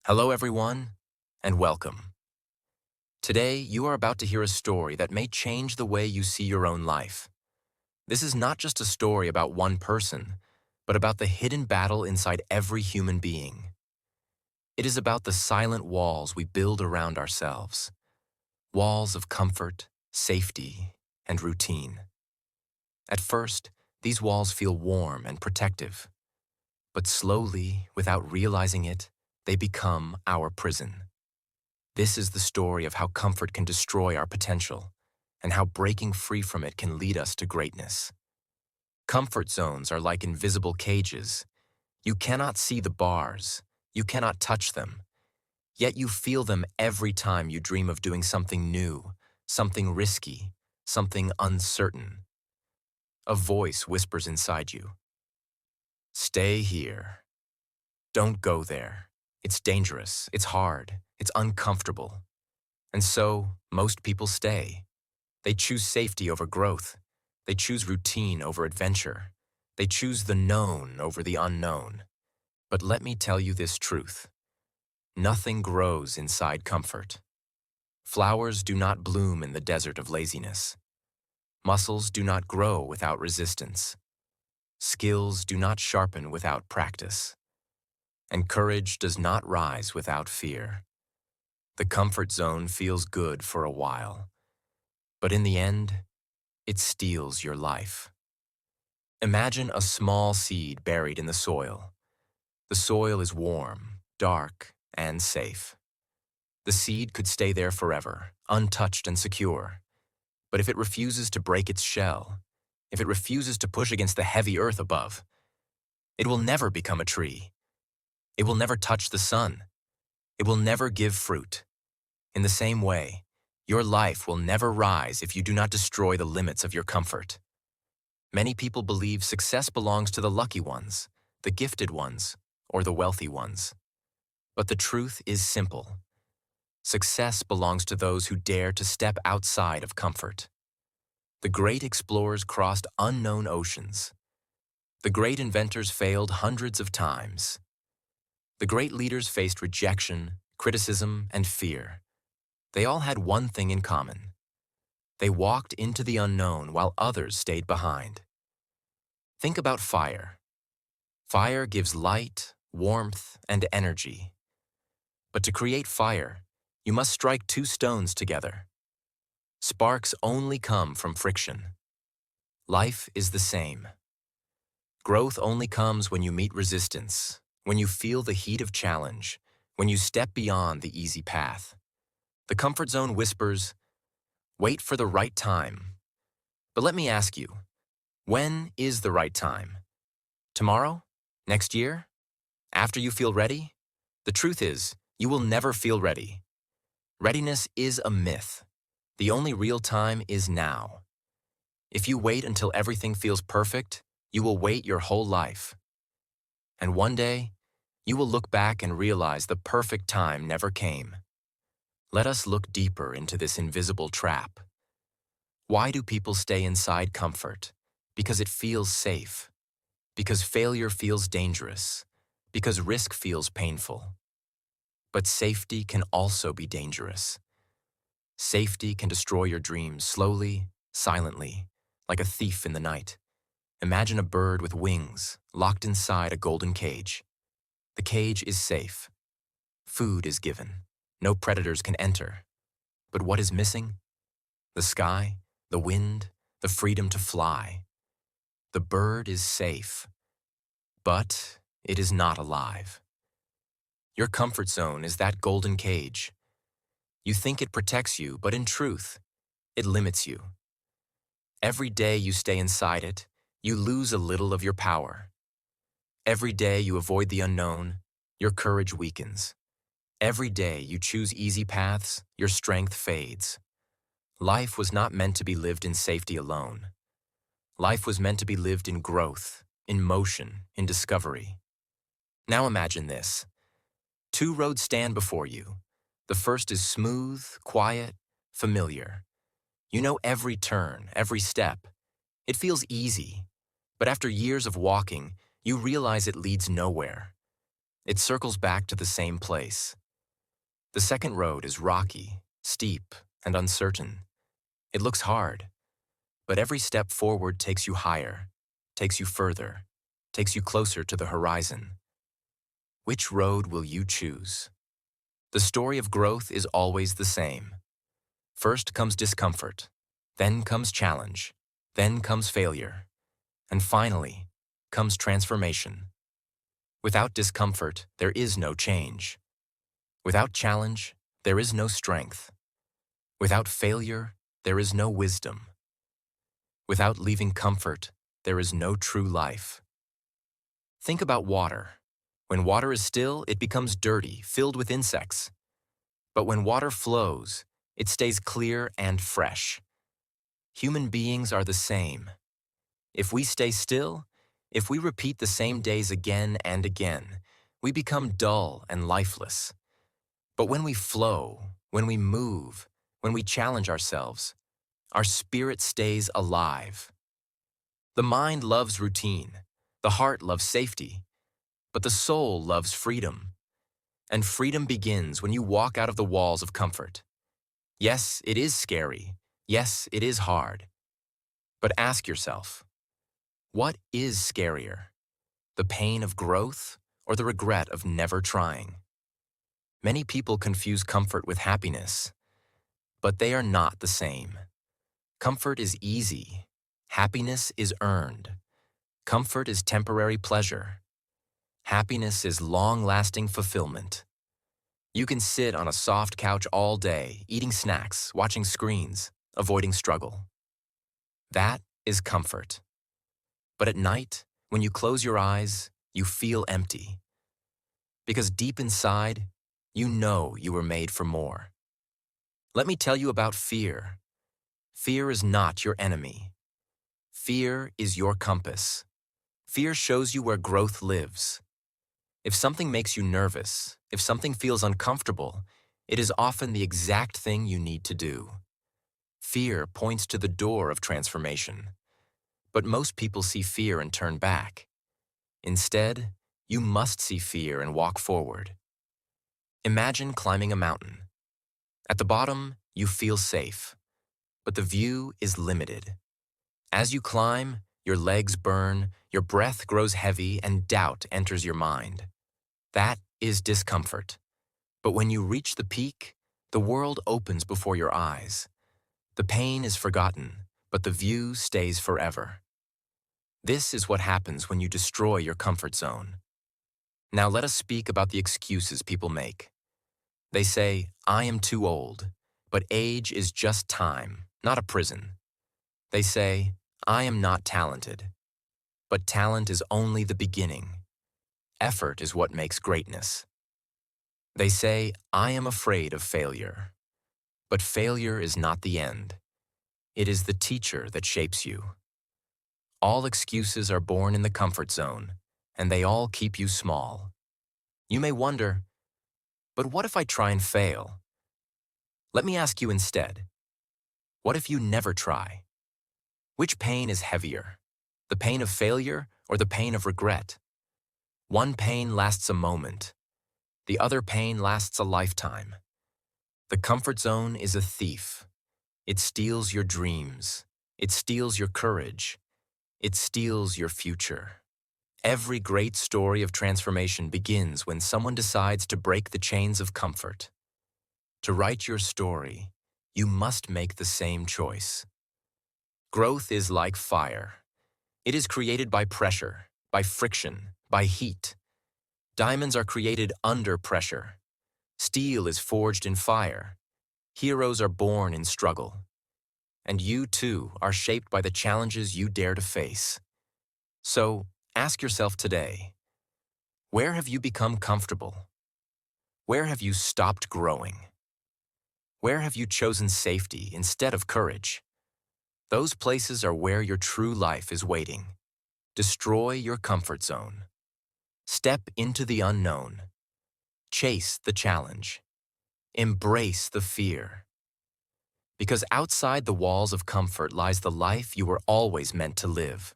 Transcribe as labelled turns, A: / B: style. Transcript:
A: Hello, everyone, and welcome. Today, you are about to hear a story that may change the way you see your own life. This is not just a story about one person, but about the hidden battle inside every human being. It is about the silent walls we build around ourselves, walls of comfort, safety, and routine. At first, these walls feel warm and protective, but slowly, without realizing it, they become our prison. This is the story of how comfort can destroy our potential and how breaking free from it can lead us to greatness. Comfort zones are like invisible cages. You cannot see the bars, you cannot touch them, yet you feel them every time you dream of doing something new, something risky, something uncertain. A voice whispers inside you, "Stay here. Don't go there. It's dangerous, it's hard, it's uncomfortable." And so, most people stay. They choose safety over growth. They choose routine over adventure. They choose the known over the unknown. But let me tell you this truth. Nothing grows inside comfort. Flowers do not bloom in the desert of laziness. Muscles do not grow without resistance. Skills do not sharpen without practice. And courage does not rise without fear. The comfort zone feels good for a while, but in the end, it steals your life. Imagine a small seed buried in the soil. The soil is warm, dark, and safe. The seed could stay there forever, untouched and secure. But if it refuses to break its shell, if it refuses to push against the heavy earth above, it will never become a tree. It will never touch the sun. It will never give fruit. In the same way, your life will never rise if you do not destroy the limits of your comfort. Many people believe success belongs to the lucky ones, the gifted ones, or the wealthy ones. But the truth is simple. Success belongs to those who dare to step outside of comfort. The great explorers crossed unknown oceans. The great inventors failed hundreds of times. The great leaders faced rejection, criticism, and fear. They all had one thing in common. They walked into the unknown while others stayed behind. Think about fire. Fire gives light, warmth, and energy. But to create fire, you must strike two stones together. Sparks only come from friction. Life is the same. Growth only comes when you meet resistance, when you feel the heat of challenge, when you step beyond the easy path. The comfort zone whispers, "Wait for the right time." But let me ask you, when is the right time? Tomorrow? Next year? After you feel ready? The truth is, you will never feel ready. Readiness is a myth. The only real time is now. If you wait until everything feels perfect, you will wait your whole life. And one day, you will look back and realize the perfect time never came. Let us look deeper into this invisible trap. Why do people stay inside comfort? Because it feels safe. Because failure feels dangerous. Because risk feels painful. But safety can also be dangerous. Safety can destroy your dreams slowly, silently, like a thief in the night. Imagine a bird with wings, locked inside a golden cage. The cage is safe. Food is given. No predators can enter. But what is missing? The sky, the wind, the freedom to fly. The bird is safe, but it is not alive. Your comfort zone is that golden cage. You think it protects you, but in truth, it limits you. Every day you stay inside it, you lose a little of your power. Every day you avoid the unknown, your courage weakens. Every day you choose easy paths, your strength fades. Life was not meant to be lived in safety alone. Life was meant to be lived in growth, in motion, in discovery. Now imagine this. Two roads stand before you. The first is smooth, quiet, familiar. You know every turn, every step. It feels easy. But after years of walking, you realize it leads nowhere. It circles back to the same place. The second road is rocky, steep, and uncertain. It looks hard, but every step forward takes you higher, takes you further, takes you closer to the horizon. Which road will you choose? The story of growth is always the same. First comes discomfort, then comes challenge, then comes failure, and finally comes transformation. Without discomfort, there is no change. Without challenge, there is no strength. Without failure, there is no wisdom. Without leaving comfort, there is no true life. Think about water. When water is still, it becomes dirty, filled with insects. But when water flows, it stays clear and fresh. Human beings are the same. If we stay still, if we repeat the same days again and again, we become dull and lifeless. But when we flow, when we move, when we challenge ourselves, our spirit stays alive. The mind loves routine, the heart loves safety, but the soul loves freedom. And freedom begins when you walk out of the walls of comfort. Yes, it is scary. Yes, it is hard. But ask yourself, what is scarier? The pain of growth or the regret of never trying? Many people confuse comfort with happiness, but they are not the same. Comfort is easy. Happiness is earned. Comfort is temporary pleasure. Happiness is long-lasting fulfillment. You can sit on a soft couch all day, eating snacks, watching screens, avoiding struggle. That is comfort. But at night, when you close your eyes, you feel empty. Because deep inside, you know you were made for more. Let me tell you about fear. Fear is not your enemy. Fear is your compass. Fear shows you where growth lives. If something makes you nervous, if something feels uncomfortable, it is often the exact thing you need to do. Fear points to the door of transformation. But most people see fear and turn back. Instead, you must see fear and walk forward. Imagine climbing a mountain. At the bottom, you feel safe, but the view is limited. As you climb, your legs burn, your breath grows heavy, and doubt enters your mind. That is discomfort. But when you reach the peak, the world opens before your eyes. The pain is forgotten, but the view stays forever. This is what happens when you destroy your comfort zone. Now let us speak about the excuses people make. They say, I am too old, but age is just time, not a prison. They say, I am not talented, but talent is only the beginning. Effort is what makes greatness. They say, I am afraid of failure, but failure is not the end. It is the teacher that shapes you. All excuses are born in the comfort zone, and they all keep you small. You may wonder, but what if I try and fail? Let me ask you instead, what if you never try? Which pain is heavier, the pain of failure or the pain of regret? One pain lasts a moment. The other pain lasts a lifetime. The comfort zone is a thief. It steals your dreams. It steals your courage. It steals your future. Every great story of transformation begins when someone decides to break the chains of comfort. To write your story, you must make the same choice. Growth is like fire. It is created by pressure, by friction, by heat. Diamonds are created under pressure. Steel is forged in fire. Heroes are born in struggle. And you, too, are shaped by the challenges you dare to face. So, ask yourself today, where have you become comfortable? Where have you stopped growing? Where have you chosen safety instead of courage? Those places are where your true life is waiting. Destroy your comfort zone. Step into the unknown. Chase the challenge. Embrace the fear. Because outside the walls of comfort lies the life you were always meant to live.